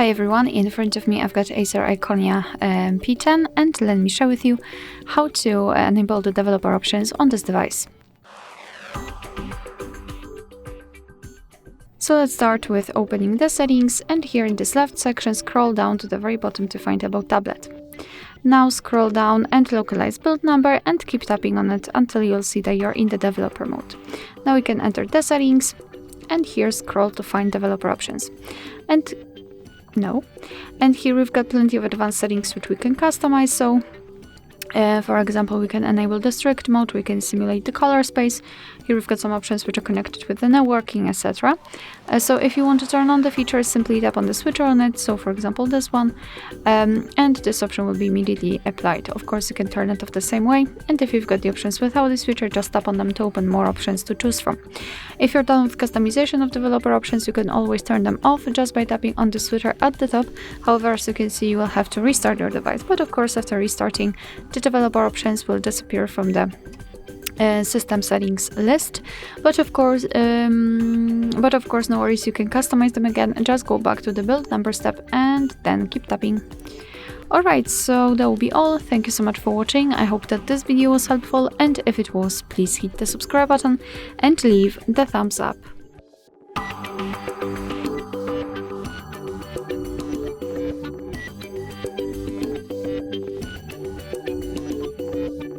Hi everyone, in front of me I've got Acer Iconia P10 and let me share with you how to enable the developer options on this device. So let's start with opening the settings, and here in this left section scroll down to the very bottom to find About Tablet. Now scroll down and localize build number and keep tapping on it until you'll see that you're in the developer mode. Now we can enter the settings and here scroll to find developer options. And here we've got plenty of advanced settings which we can customize. So for example, we can enable the strict mode, we can simulate the color space. Here we've got some options which are connected with the networking, etc. So if you want to turn on the features, simply tap on the switcher on it. So for example, this one, and this option will be immediately applied. Of course, you can turn it off the same way. And if you've got the options without this feature, just tap on them to open more options to choose from. If you're done with customization of developer options, you can always turn them off just by tapping on the switcher at the top. However, as you can see, you will have to restart your device. But of course, after restarting, the developer options will disappear from the system settings list, but of course no worries, you can customize them again and just go back to the build number step and then keep tapping. Alright, so that will be all. Thank you so much for watching. I hope that this video was helpful, and if it was, please hit the subscribe button and leave the thumbs up.